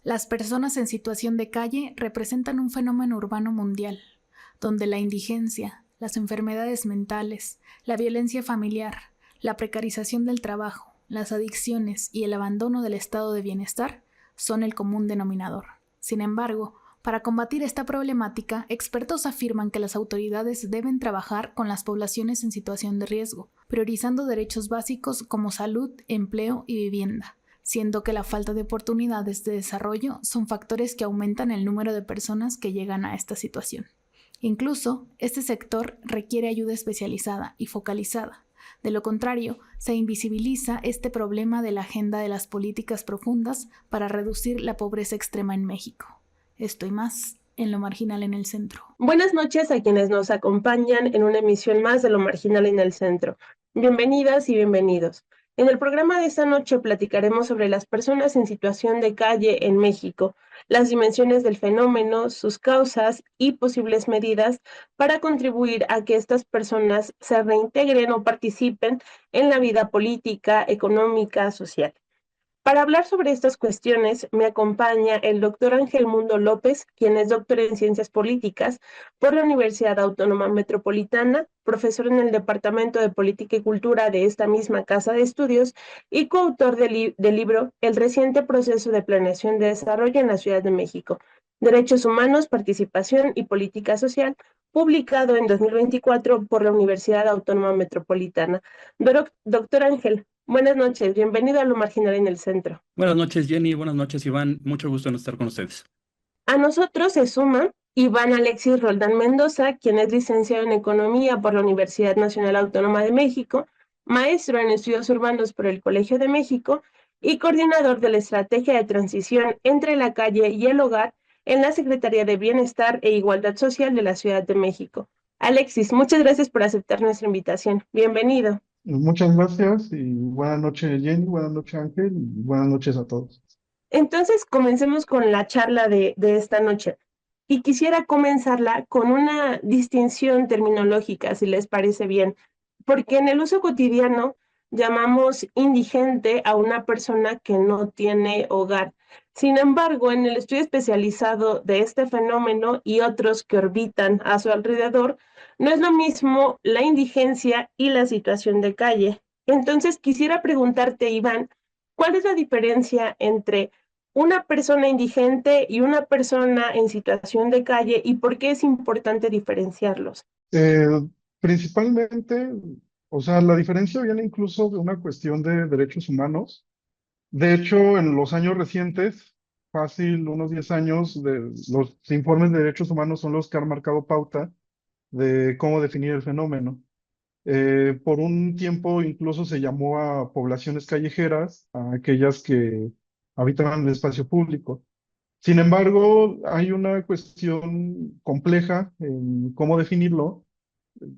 Las personas en situación de calle representan un fenómeno urbano mundial, donde la indigencia, las enfermedades mentales, la violencia familiar, la precarización del trabajo, las adicciones y el abandono del estado de bienestar son el común denominador. Sin embargo, para combatir esta problemática, expertos afirman que las autoridades deben trabajar con las poblaciones en situación de riesgo, priorizando derechos básicos como salud, empleo y vivienda, siendo que la falta de oportunidades de desarrollo son factores que aumentan el número de personas que llegan a esta situación. Incluso, este sector requiere ayuda especializada y focalizada. De lo contrario, se invisibiliza este problema de la agenda de las políticas profundas para reducir la pobreza extrema en México. Esto y más en Lo Marginal en el Centro. Buenas noches a quienes nos acompañan en una emisión más de Lo Marginal en el Centro. Bienvenidas y bienvenidos. En el programa de esta noche platicaremos sobre las personas en situación de calle en México, las dimensiones del fenómeno, sus causas y posibles medidas para contribuir a que estas personas se reintegren o participen en la vida política, económica, social. Para hablar sobre estas cuestiones me acompaña el doctor Ángel Mundo López, quien es doctor en Ciencias Políticas por la Universidad Autónoma Metropolitana, profesor en el Departamento de Política y Cultura de esta misma casa de estudios y coautor del libro El reciente proceso de planeación de desarrollo en la Ciudad de México, Derechos Humanos, Participación y Política Social, publicado en 2024 por la Universidad Autónoma Metropolitana. Doctor Ángel, buenas noches, bienvenido a Lo Marginal en el Centro. Buenas noches, Jenny. Buenas noches, Iván. Mucho gusto en estar con ustedes. A nosotros se suma Iván Alexis Roldán Mendoza, quien es licenciado en Economía por la Universidad Nacional Autónoma de México, maestro en Estudios Urbanos por el Colegio de México y coordinador de la Estrategia de Transición entre la Calle y el Hogar en la Secretaría de Bienestar e Igualdad Social de la Ciudad de México. Alexis, muchas gracias por aceptar nuestra invitación. Bienvenido. Muchas gracias y buenas noches, Jenny, buenas noches, Ángel, y buenas noches a todos. Entonces, comencemos con la charla de esta noche. Y quisiera comenzarla con una distinción terminológica, si les parece bien, porque en el uso cotidiano llamamos indigente a una persona que no tiene hogar. Sin embargo, en el estudio especializado de este fenómeno y otros que orbitan a su alrededor, no es lo mismo la indigencia y la situación de calle. Entonces, quisiera preguntarte, Iván, ¿cuál es la diferencia entre una persona indigente y una persona en situación de calle y por qué es importante diferenciarlos? Principalmente, o sea, la diferencia viene incluso de una cuestión de derechos humanos. De hecho, en los años recientes, fácil, unos 10 años, los informes de derechos humanos son los que han marcado pauta de cómo definir el fenómeno. Por un tiempo incluso se llamó a poblaciones callejeras, a aquellas que habitan el espacio público. Sin embargo, hay una cuestión compleja en cómo definirlo.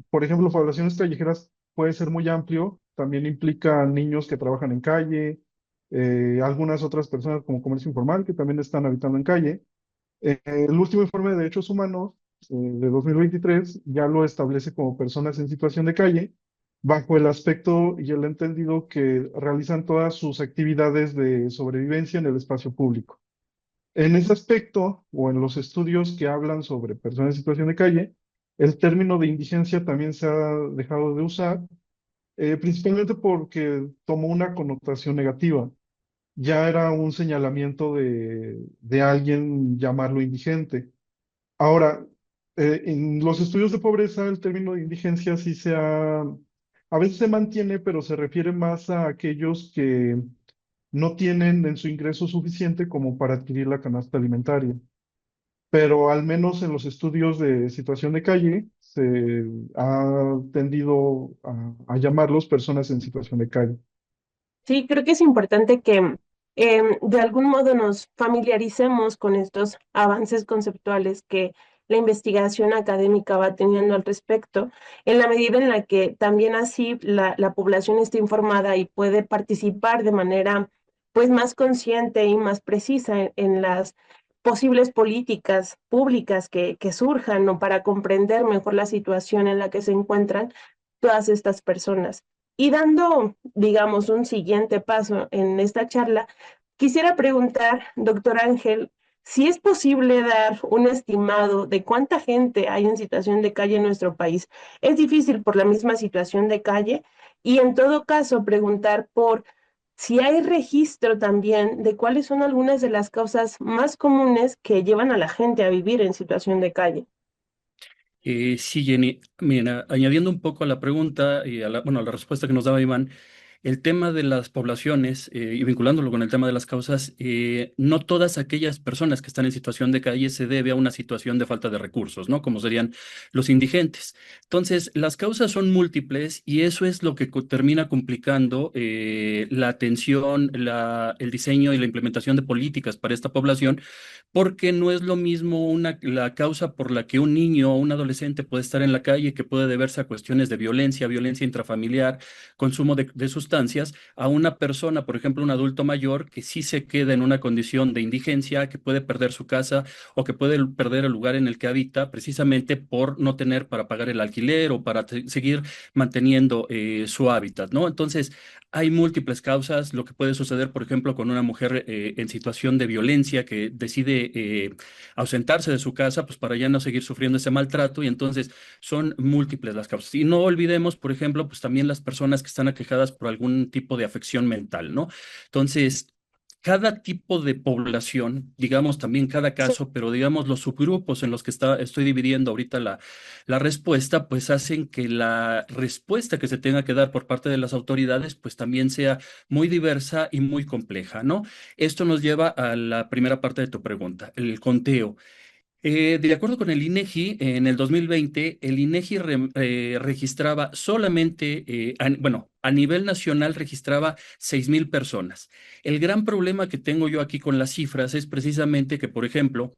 Por ejemplo, poblaciones callejeras puede ser muy amplio, también implica niños que trabajan en calle, algunas otras personas como comercio informal que también están habitando en calle. El último informe de derechos humanos de 2023 ya lo establece como personas en situación de calle, bajo el aspecto y el entendido que realizan todas sus actividades de sobrevivencia en el espacio público. En ese aspecto, o en los estudios que hablan sobre personas en situación de calle, el término de indigencia también se ha dejado de usar, principalmente porque tomó una connotación negativa. Ya era un señalamiento de alguien llamarlo indigente. Ahora, en los estudios de pobreza, el término de indigencia sí a veces se mantiene, pero se refiere más a aquellos que no tienen en su ingreso suficiente como para adquirir la canasta alimentaria. Pero al menos en los estudios de situación de calle se ha tendido a llamarlos personas en situación de calle. Sí, creo que es importante que de algún modo nos familiaricemos con estos avances conceptuales que la investigación académica va teniendo al respecto, en la medida en la que también así la población está informada y puede participar de manera pues más consciente y más precisa en las posibles políticas públicas que surjan, ¿no? Para comprender mejor la situación en la que se encuentran todas estas personas. Y dando, digamos, un siguiente paso en esta charla, quisiera preguntar, doctor Ángel, si es posible dar un estimado de cuánta gente hay en situación de calle en nuestro país. Es difícil por la misma situación de calle y en todo caso preguntar por si hay registro también de cuáles son algunas de las causas más comunes que llevan a la gente a vivir en situación de calle. Sí, Jenny, mira, añadiendo un poco a la pregunta y a la respuesta que nos daba Iván, el tema de las poblaciones y vinculándolo con el tema de las causas, no todas aquellas personas que están en situación de calle se debe a una situación de falta de recursos, ¿no? Como serían los indigentes. Entonces, las causas son múltiples y eso es lo que termina complicando la atención, el diseño y la implementación de políticas para esta población, porque no es lo mismo la causa por la que un niño o un adolescente puede estar en la calle, que puede deberse a cuestiones de violencia, violencia intrafamiliar, consumo de sustancias, a una persona, por ejemplo, un adulto mayor, que sí se queda en una condición de indigencia, que puede perder su casa o que puede perder el lugar en el que habita precisamente por no tener para pagar el alquiler o para seguir manteniendo su hábitat, ¿no? Entonces, hay múltiples causas, lo que puede suceder, por ejemplo, con una mujer en situación de violencia que decide ausentarse de su casa, pues para ya no seguir sufriendo ese maltrato, y entonces son múltiples las causas. Y no olvidemos, por ejemplo, pues también las personas que están aquejadas por algún tipo de afección mental, ¿no? Entonces, cada tipo de población, digamos también cada Sí. caso, pero digamos los subgrupos en los que estoy dividiendo ahorita la respuesta, pues hacen que la respuesta que se tenga que dar por parte de las autoridades, pues también sea muy diversa y muy compleja, ¿no? Esto nos lleva a la primera parte de tu pregunta, el conteo. De acuerdo con el INEGI, en el 2020, el INEGI registraba solamente, bueno, a nivel nacional registraba 6,000 personas. El gran problema que tengo yo aquí con las cifras es precisamente que, por ejemplo,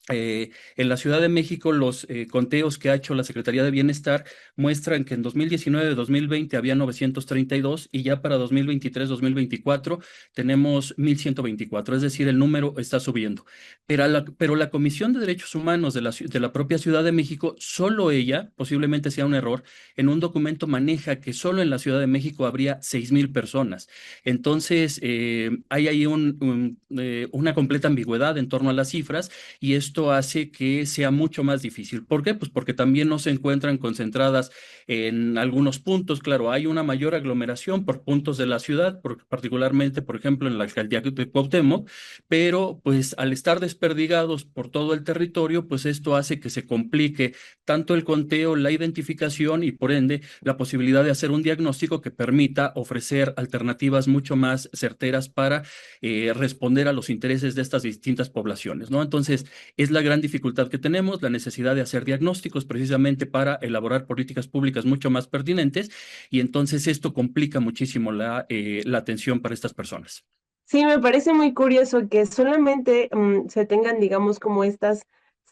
en la Ciudad de México, los conteos que ha hecho la Secretaría de Bienestar muestran que en 2019-2020 había 932 y ya para 2023-2024 tenemos 1,124, es decir, el número está subiendo. Pero la Comisión de Derechos Humanos de de la propia Ciudad de México, solo ella, posiblemente sea un error, en un documento maneja que solo en la Ciudad de México habría 6,000 personas. Entonces, hay ahí una completa ambigüedad en torno a las cifras y esto hace que sea mucho más difícil. ¿Por qué? Pues porque también no se encuentran concentradas en algunos puntos. Claro, hay una mayor aglomeración por puntos de la ciudad, particularmente, por ejemplo, en la alcaldía de Cuauhtémoc, pero pues al estar desperdigados por todo el territorio, pues esto hace que se complique tanto el conteo, la identificación y por ende la posibilidad de hacer un diagnóstico que permita ofrecer alternativas mucho más certeras para responder a los intereses de estas distintas poblaciones, ¿no? Entonces, es la gran dificultad que tenemos, la necesidad de hacer diagnósticos precisamente para elaborar políticas públicas mucho más pertinentes, y entonces esto complica muchísimo la atención para estas personas. Sí, me parece muy curioso que solamente se tengan, digamos, como estas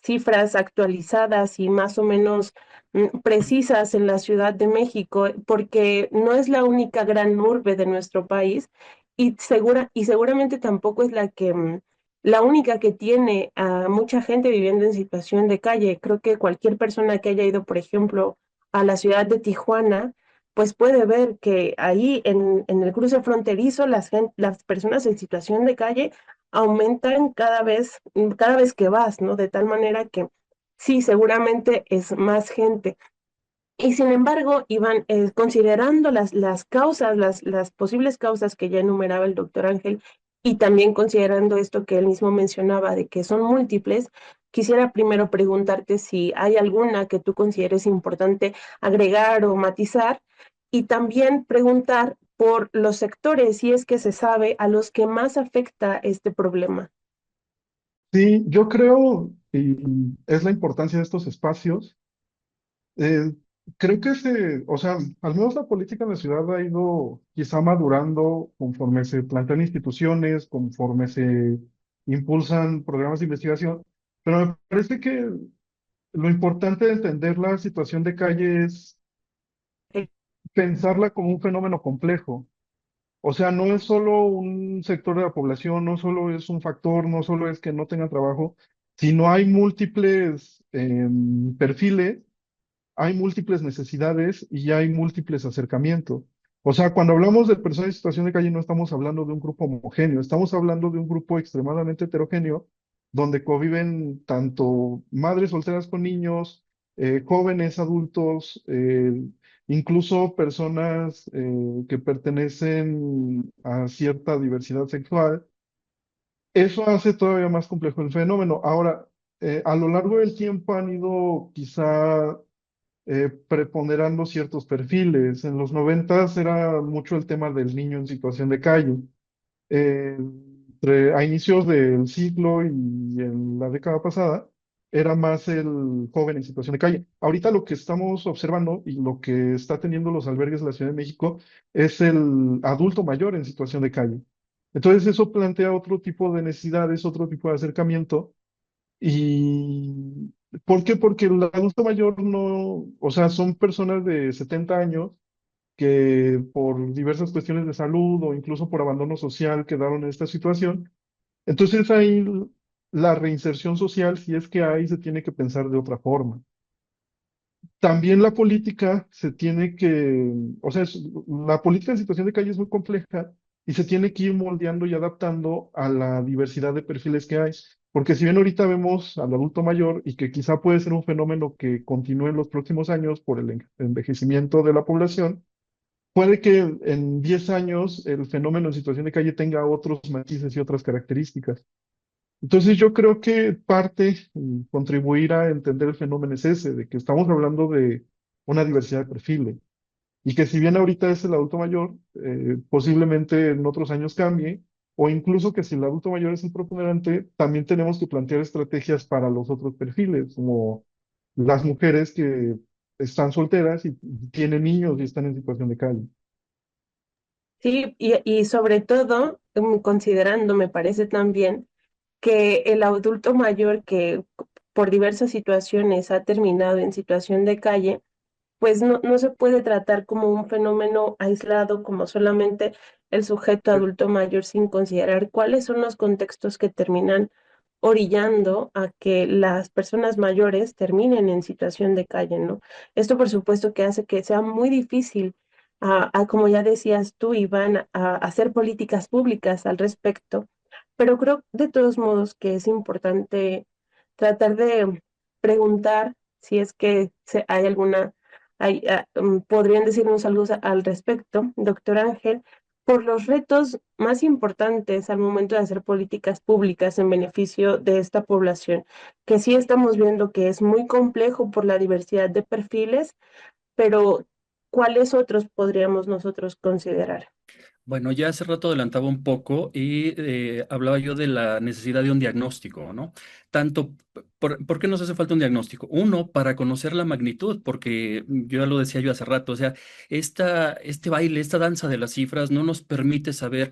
cifras actualizadas y más o menos precisas en la Ciudad de México, porque no es la única gran urbe de nuestro país y seguramente tampoco es la única que tiene a mucha gente viviendo en situación de calle. Creo que cualquier persona que haya ido, por ejemplo, a la ciudad de Tijuana, pues puede ver que ahí en el cruce fronterizo las personas en situación de calle aumentan cada vez que vas, ¿no? De tal manera que sí, seguramente es más gente. Y sin embargo, Iván, considerando las causas, las posibles causas que ya enumeraba el doctor Ángel, y también considerando esto que él mismo mencionaba de que son múltiples, quisiera primero preguntarte si hay alguna que tú consideres importante agregar o matizar, y también preguntar por los sectores, si es que se sabe, a los que más afecta este problema. Sí, yo creo, y es la importancia de estos espacios, Creo que o sea, al menos la política en la ciudad ha ido quizá madurando conforme se plantean instituciones, conforme se impulsan programas de investigación, pero me parece que lo importante de entender la situación de calle es pensarla como un fenómeno complejo. O sea, no es solo un sector de la población, no solo es un factor, no solo es que no tengan trabajo, sino hay múltiples perfiles, hay múltiples necesidades y hay múltiples acercamientos. O sea, cuando hablamos de personas en situación de calle no estamos hablando de un grupo homogéneo, estamos hablando de un grupo extremadamente heterogéneo, donde conviven tanto madres solteras con niños, jóvenes, adultos, incluso personas que pertenecen a cierta diversidad sexual. Eso hace todavía más complejo el fenómeno. Ahora, a lo largo del tiempo han ido quizá preponderando ciertos perfiles. En los 90 era mucho el tema del niño en situación de calle. Eh, a inicios del siglo y en la década pasada, era más el joven en situación de calle. Ahorita lo que estamos observando y lo que está teniendo los albergues de la Ciudad de México es el adulto mayor en situación de calle. Entonces eso plantea otro tipo de necesidades, otro tipo de acercamiento. ¿Y por qué? Porque el adulto mayor no, o sea, son personas de 70 años que por diversas cuestiones de salud o incluso por abandono social quedaron en esta situación. Entonces ahí la reinserción social, si es que hay, se tiene que pensar de otra forma. También la política se tiene que, o sea, la política en situación de calle es muy compleja y se tiene que ir moldeando y adaptando a la diversidad de perfiles que hay. Porque si bien ahorita vemos al adulto mayor y que quizá puede ser un fenómeno que continúe en los próximos años por el envejecimiento de la población, puede que en 10 años el fenómeno en situación de calle tenga otros matices y otras características. Entonces yo creo que parte, contribuir a entender el fenómeno es ese, de que estamos hablando de una diversidad de perfiles y que si bien ahorita es el adulto mayor, posiblemente en otros años cambie, o incluso que si el adulto mayor es el preponderante, también tenemos que plantear estrategias para los otros perfiles, como las mujeres que están solteras y tienen niños y están en situación de calle. Sí, y sobre todo, considerando, me parece también que el adulto mayor que por diversas situaciones ha terminado en situación de calle, pues no se puede tratar como un fenómeno aislado, como solamente el sujeto adulto mayor, sin considerar cuáles son los contextos que terminan orillando a que las personas mayores terminen en situación de calle, ¿no? Esto, por supuesto, que hace que sea muy difícil, como ya decías tú, Iván, a hacer políticas públicas al respecto, pero creo de todos modos que es importante tratar de preguntar si es que hay alguna podrían decirnos algo al respecto, doctor Ángel, por los retos más importantes al momento de hacer políticas públicas en beneficio de esta población, que sí estamos viendo que es muy complejo por la diversidad de perfiles, pero ¿cuáles otros podríamos nosotros considerar? Bueno, ya hace rato adelantaba un poco y hablaba yo de la necesidad de un diagnóstico, ¿no? Tanto, ¿por qué nos hace falta un diagnóstico? Uno, para conocer la magnitud, porque yo ya lo decía yo hace rato, o sea, este baile, esta danza de las cifras no nos permite saber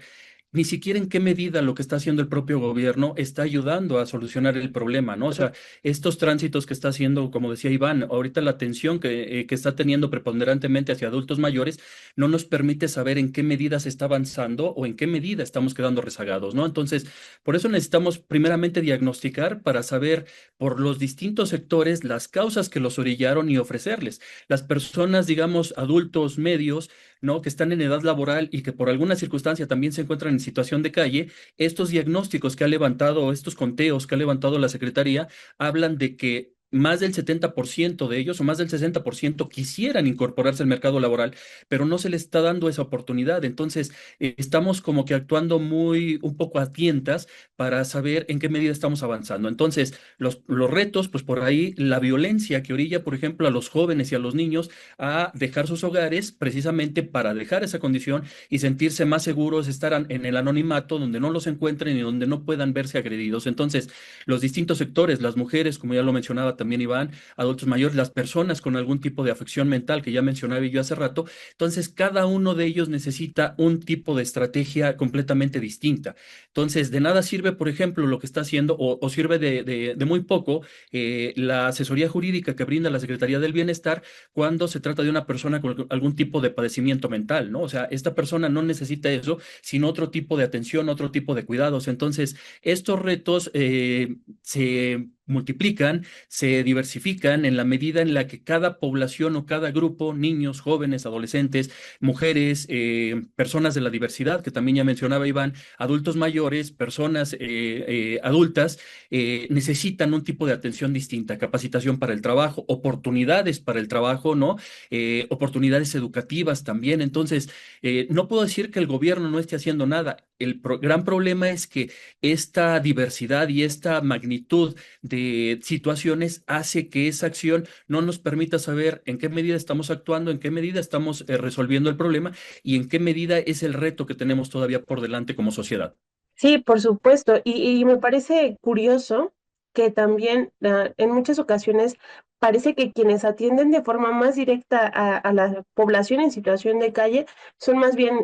ni siquiera en qué medida lo que está haciendo el propio gobierno está ayudando a solucionar el problema, ¿no? O sea, estos tránsitos que está haciendo, como decía Iván, ahorita la atención que está teniendo preponderantemente hacia adultos mayores no nos permite saber en qué medida se está avanzando o en qué medida estamos quedando rezagados, ¿no? Entonces, por eso necesitamos primeramente diagnosticar para saber por los distintos sectores las causas que los orillaron y ofrecerles. Las personas, digamos, adultos medios, ¿no? Que están en edad laboral y que por alguna circunstancia también se encuentran en situación de calle, estos diagnósticos que ha levantado, estos conteos que ha levantado la Secretaría, hablan de que más del 70% de ellos o más del 60% quisieran incorporarse al mercado laboral, pero no se les está dando esa oportunidad. Entonces, estamos como que actuando un poco a tientas para saber en qué medida estamos avanzando. Entonces, los retos, pues por ahí, la violencia que orilla, por ejemplo, a los jóvenes y a los niños a dejar sus hogares precisamente para dejar esa condición y sentirse más seguros, estar en el anonimato donde no los encuentren y donde no puedan verse agredidos. Entonces, los distintos sectores, las mujeres, como ya lo mencionaba también Iván, adultos mayores, las personas con algún tipo de afección mental que ya mencionaba yo hace rato. Entonces, cada uno de ellos necesita un tipo de estrategia completamente distinta. Entonces, de nada sirve, por ejemplo, lo que está haciendo, o sirve de muy poco, la asesoría jurídica que brinda la Secretaría del Bienestar cuando se trata de una persona con algún tipo de padecimiento mental, ¿no? O sea, esta persona no necesita eso, sino otro tipo de atención, otro tipo de cuidados. Entonces, estos retos se multiplican, se diversifican en la medida en la que cada población o cada grupo, niños, jóvenes, adolescentes, mujeres, personas de la diversidad, que también ya mencionaba Iván, adultos mayores, personas adultas, necesitan un tipo de atención distinta, capacitación para el trabajo, oportunidades para el trabajo, ¿no? Oportunidades educativas también. Entonces, no puedo decir que el gobierno no esté haciendo nada. El gran problema es que esta diversidad y esta magnitud de situaciones hace que esa acción no nos permita saber en qué medida estamos actuando, en qué medida estamos resolviendo el problema y en qué medida es el reto que tenemos todavía por delante como sociedad. Sí, por supuesto. Y me parece curioso que también en muchas ocasiones parece que quienes atienden de forma más directa a la población en situación de calle son más bien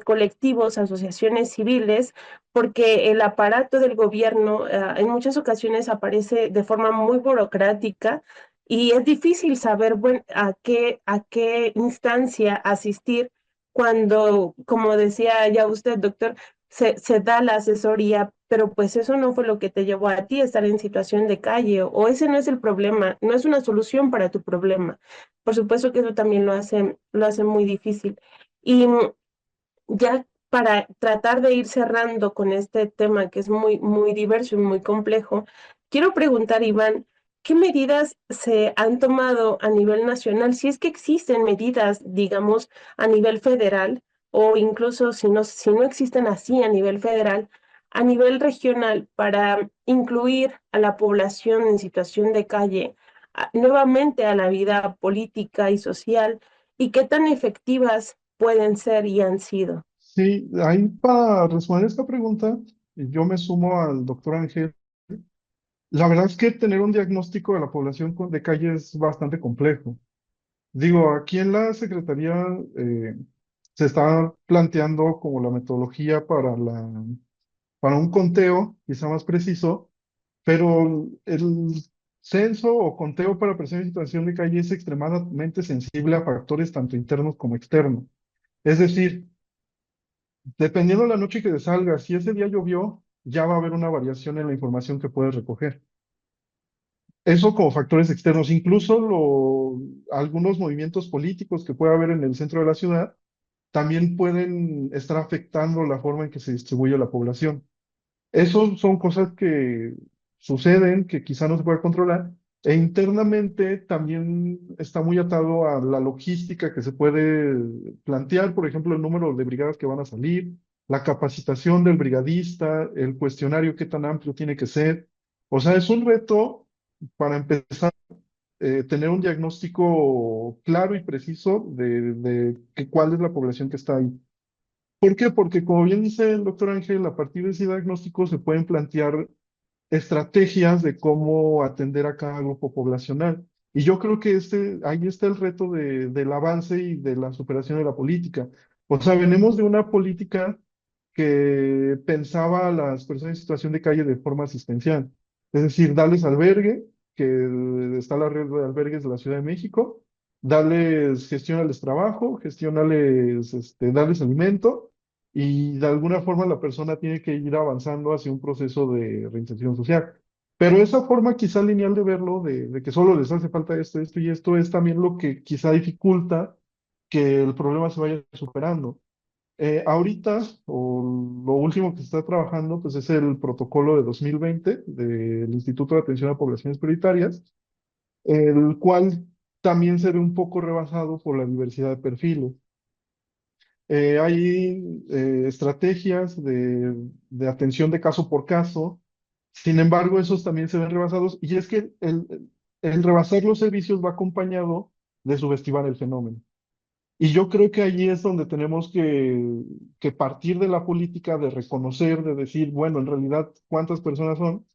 colectivos, asociaciones civiles, porque el aparato del gobierno en muchas ocasiones aparece de forma muy burocrática y es difícil saber a qué instancia asistir cuando, como decía ya usted, doctor, se da la asesoría, pero pues eso no fue lo que te llevó a ti a estar en situación de calle, o ese no es el problema, no es una solución para tu problema. Por supuesto que eso también lo hace muy difícil. Y ya para tratar de ir cerrando con este tema que es muy, muy diverso y muy complejo, quiero preguntar, Iván, ¿qué medidas se han tomado a nivel nacional? Si es que existen medidas, digamos, a nivel federal, o incluso si no existen así a nivel regional, para incluir a la población en situación de calle nuevamente a la vida política y social, y qué tan efectivas pueden ser y han sido. Sí, ahí para responder esta pregunta, yo me sumo al doctor Ángel. La verdad es que tener un diagnóstico de la población de calle es bastante complejo. Digo, aquí en la Secretaría eh, se está planteando como la metodología para un conteo, quizá más preciso, pero el censo o conteo para personas en situación de calle es extremadamente sensible a factores tanto internos como externos. Es decir, dependiendo de la noche que te salga, si ese día llovió, ya va a haber una variación en la información que puedes recoger. Eso como factores externos, incluso algunos movimientos políticos que puede haber en el centro de la ciudad también pueden estar afectando la forma en que se distribuye la población. Esos son cosas que suceden, que quizá no se puede controlar, e internamente también está muy atado a la logística que se puede plantear, por ejemplo, el número de brigadas que van a salir, la capacitación del brigadista, el cuestionario, qué tan amplio tiene que ser. O sea, es un reto para empezar, tener un diagnóstico claro y preciso de cuál es la población que está ahí. ¿Por qué? Porque como bien dice el doctor Ángel, a partir de ese diagnóstico se pueden plantear estrategias de cómo atender a cada grupo poblacional. Y yo creo que ahí está el reto del avance y de la superación de la política. O sea, venimos de una política que pensaba a las personas en situación de calle de forma asistencial. Es decir, darles albergue, que está la red de albergues de la Ciudad de México, darles, gestiónales trabajo, gestiónales, darles alimento, y de alguna forma la persona tiene que ir avanzando hacia un proceso de reinserción social. Pero esa forma quizá lineal de verlo, de que solo les hace falta esto, esto y esto, es también lo que quizá dificulta que el problema se vaya superando. Ahorita, o lo último que se está trabajando, pues es el protocolo de 2020 del Instituto de Atención a Poblaciones Prioritarias, el cual también se ve un poco rebasado por la diversidad de perfiles. Hay estrategias de atención de caso por caso, sin embargo, esos también se ven rebasados, y es que el rebasar los servicios va acompañado de subestimar el fenómeno. Y yo creo que allí es donde tenemos que partir de la política, de reconocer, de decir, bueno, en realidad, ¿cuántas personas son?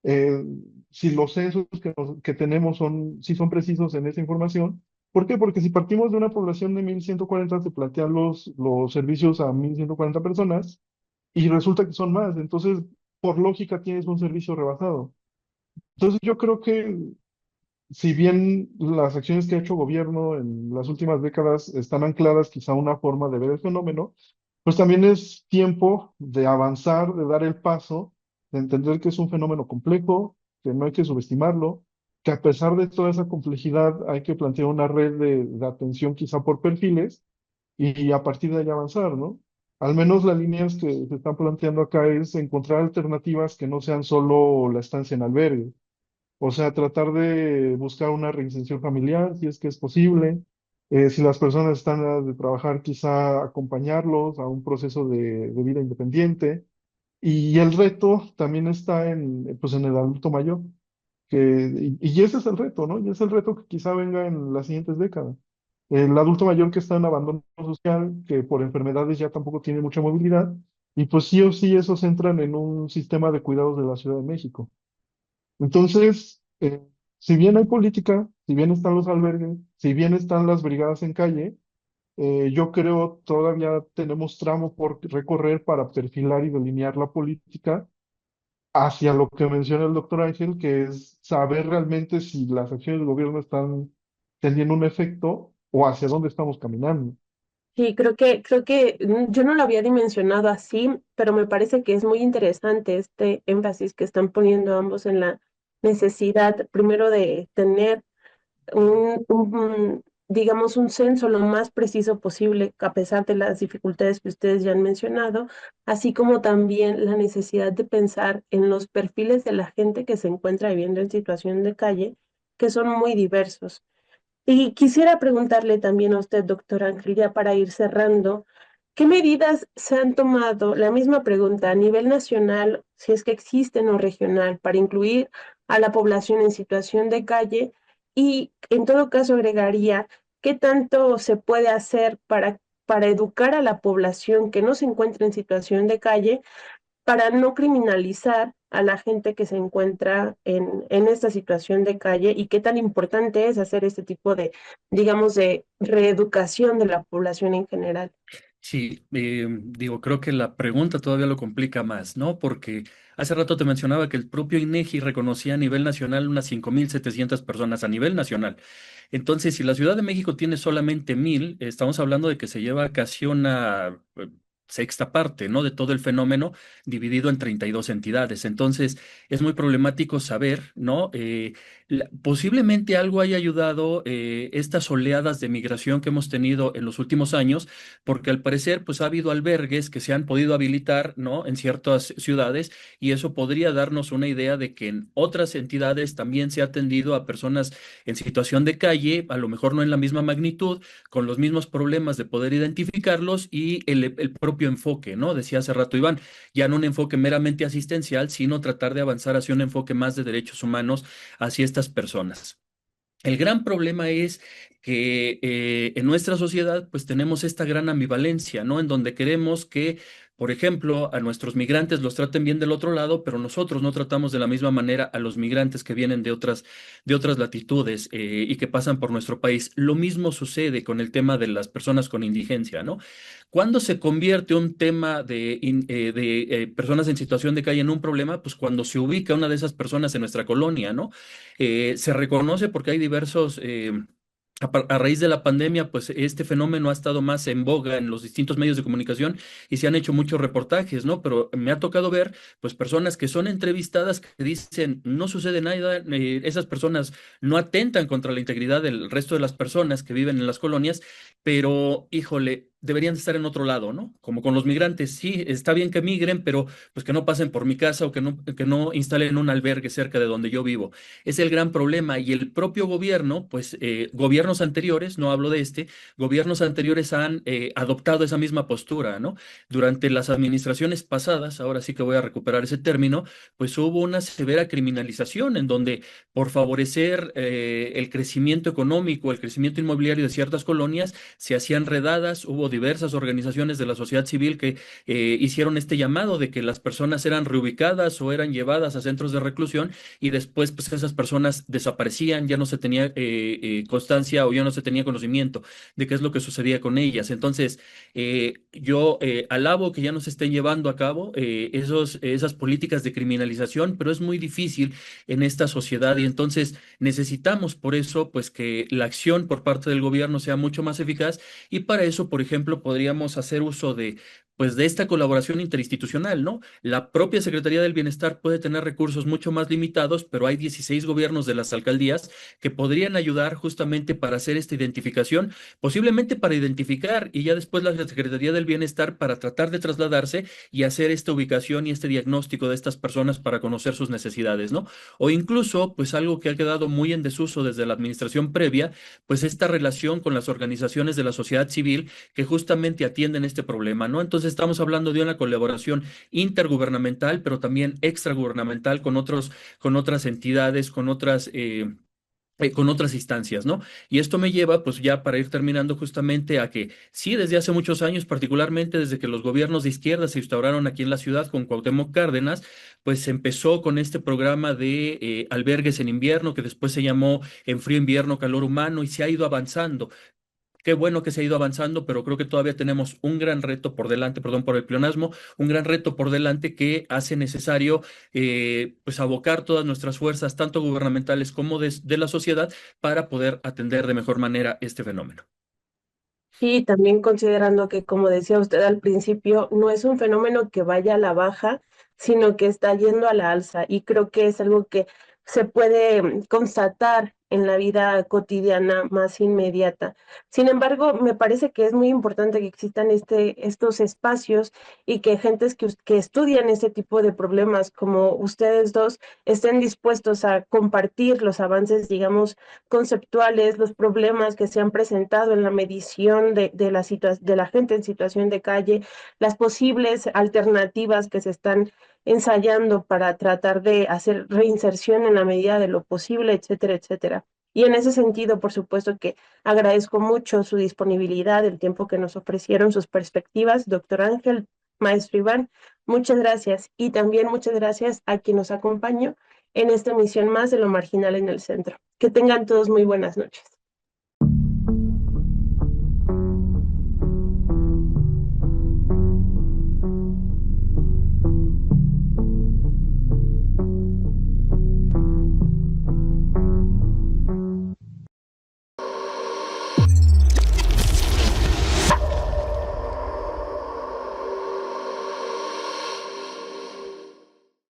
eh, si los censos que tenemos sí son precisos en esa información. ¿Por qué? Porque si partimos de una población de 1.140 se plantean los servicios a 1.140 personas y resulta que son más. Entonces, por lógica, tienes un servicio rebasado. Entonces, yo creo que si bien las acciones que ha hecho gobierno en las últimas décadas están ancladas quizá a una forma de ver el fenómeno, pues también es tiempo de avanzar, de dar el paso, de entender que es un fenómeno complejo, que no hay que subestimarlo, que a pesar de toda esa complejidad hay que plantear una red de atención quizá por perfiles y a partir de ahí avanzar, ¿no? Al menos las líneas que se están planteando acá es encontrar alternativas que no sean solo la estancia en albergue. O sea, tratar de buscar una reinserción familiar, si es que es posible. Si las personas están de trabajar, quizá acompañarlos a un proceso de vida independiente. Y el reto también está pues, en el adulto mayor. Y ese es el reto, ¿no? Y es el reto que quizá venga en las siguientes décadas. El adulto mayor que está en abandono social, que por enfermedades ya tampoco tiene mucha movilidad, y pues sí o sí esos entran en un sistema de cuidados de la Ciudad de México. Entonces, si bien hay política, si bien están los albergues, si bien están las brigadas en calle, yo creo todavía tenemos tramo por recorrer para perfilar y delinear la política hacia lo que menciona el doctor Ángel, que es saber realmente si las acciones del gobierno están teniendo un efecto o hacia dónde estamos caminando. Sí, creo que yo no lo había dimensionado así, pero me parece que es muy interesante este énfasis que están poniendo ambos en la necesidad, primero, de tener digamos, un censo lo más preciso posible, a pesar de las dificultades que ustedes ya han mencionado, así como también la necesidad de pensar en los perfiles de la gente que se encuentra viviendo en situación de calle, que son muy diversos. Y quisiera preguntarle también a usted, doctor Ángel, ya para ir cerrando, ¿qué medidas se han tomado? La misma pregunta a nivel nacional, si es que existen o regional, para incluir a la población en situación de calle y en todo caso agregaría, ¿qué tanto se puede hacer para educar a la población que no se encuentra en situación de calle para no criminalizar a la gente que se encuentra en esta situación de calle y qué tan importante es hacer este tipo de, digamos, de reeducación de la población en general? Sí, digo, creo que la pregunta todavía lo complica más, ¿no? Porque hace rato te mencionaba que el propio INEGI reconocía a nivel nacional unas 5.700 personas a nivel nacional. Entonces, si la Ciudad de México tiene solamente 1.000, estamos hablando de que se lleva casi una sexta parte, ¿no? De todo el fenómeno dividido en 32 entidades. Entonces, es muy problemático saber, ¿no? Posiblemente algo haya ayudado estas oleadas de migración que hemos tenido en los últimos años porque al parecer pues ha habido albergues que se han podido habilitar, ¿no? En ciertas ciudades y eso podría darnos una idea de que en otras entidades también se ha atendido a personas en situación de calle, a lo mejor no en la misma magnitud, con los mismos problemas de poder identificarlos y el propio enfoque, ¿no? Decía hace rato Iván, ya no un enfoque meramente asistencial, sino tratar de avanzar hacia un enfoque más de derechos humanos hacia estas personas. El gran problema es que en nuestra sociedad pues tenemos esta gran ambivalencia, ¿no? En donde queremos que, por ejemplo, a nuestros migrantes los traten bien del otro lado, pero nosotros no tratamos de la misma manera a los migrantes que vienen de otras latitudes y que pasan por nuestro país. Lo mismo sucede con el tema de las personas con indigencia, ¿no? ¿Cuándo se convierte un tema de personas en situación de calle en un problema? Pues cuando se ubica una de esas personas en nuestra colonia, ¿no? Se reconoce porque hay diversos, a raíz de la pandemia, pues este fenómeno ha estado más en boga en los distintos medios de comunicación y se han hecho muchos reportajes, ¿no? Pero me ha tocado ver, pues, personas que son entrevistadas que dicen, no sucede nada, esas personas no atentan contra la integridad del resto de las personas que viven en las colonias, pero, híjole, deberían estar en otro lado, ¿no? Como con los migrantes, sí, está bien que migren, pero pues que no pasen por mi casa o que no instalen un albergue cerca de donde yo vivo. Es el gran problema y el propio gobierno, pues gobiernos anteriores, no hablo de este, gobiernos anteriores han adoptado esa misma postura, ¿no? Durante las administraciones pasadas, ahora sí que voy a recuperar ese término, pues hubo una severa criminalización en donde por favorecer el crecimiento económico, el crecimiento inmobiliario de ciertas colonias, se hacían redadas, hubo diversas organizaciones de la sociedad civil que hicieron este llamado de que las personas eran reubicadas o eran llevadas a centros de reclusión y después pues esas personas desaparecían, ya no se tenía constancia o ya no se tenía conocimiento de qué es lo que sucedía con ellas. Entonces, yo alabo que ya no se estén llevando a cabo esas políticas de criminalización, pero es muy difícil en esta sociedad y entonces necesitamos por eso pues que la acción por parte del gobierno sea mucho más eficaz y para eso, por ejemplo, podríamos hacer uso de pues de esta colaboración interinstitucional, ¿no? La propia Secretaría del Bienestar puede tener recursos mucho más limitados, pero hay 16 gobiernos de las alcaldías que podrían ayudar justamente para hacer esta identificación, posiblemente para identificar y ya después la Secretaría del Bienestar para tratar de trasladarse y hacer esta ubicación y este diagnóstico de estas personas para conocer sus necesidades, ¿no? O incluso, pues algo que ha quedado muy en desuso desde la administración previa, pues esta relación con las organizaciones de la sociedad civil que justamente atienden este problema, ¿no? Entonces estamos hablando de una colaboración intergubernamental, pero también extragubernamental con otras entidades, con otras instancias, ¿no? Y esto me lleva, pues ya para ir terminando justamente a que sí, desde hace muchos años, particularmente desde que los gobiernos de izquierda se instauraron aquí en la ciudad con Cuauhtémoc Cárdenas, pues se empezó con este programa de albergues en invierno, que después se llamó En frío invierno, calor humano, y se ha ido avanzando. Qué bueno que se ha ido avanzando, pero creo que todavía tenemos un gran reto por delante, perdón por el pleonasmo, un gran reto por delante que hace necesario pues abocar todas nuestras fuerzas, tanto gubernamentales como de la sociedad, para poder atender de mejor manera este fenómeno. Y también considerando que, como decía usted al principio, no es un fenómeno que vaya a la baja, sino que está yendo a la alza. Y creo que es algo que se puede constatar en la vida cotidiana más inmediata. Sin embargo, me parece que es muy importante que existan estos espacios y que gentes que estudian este tipo de problemas, como ustedes dos, estén dispuestos a compartir los avances, digamos, conceptuales, los problemas que se han presentado en la medición de la gente en situación de calle, las posibles alternativas que se están ensayando para tratar de hacer reinserción en la medida de lo posible, etcétera, etcétera. Y en ese sentido, por supuesto que agradezco mucho su disponibilidad, el tiempo que nos ofrecieron, sus perspectivas, doctor Ángel, maestro Iván, muchas gracias. Y también muchas gracias a quien nos acompañó en esta emisión más de Lo Marginal en el Centro. Que tengan todos muy buenas noches.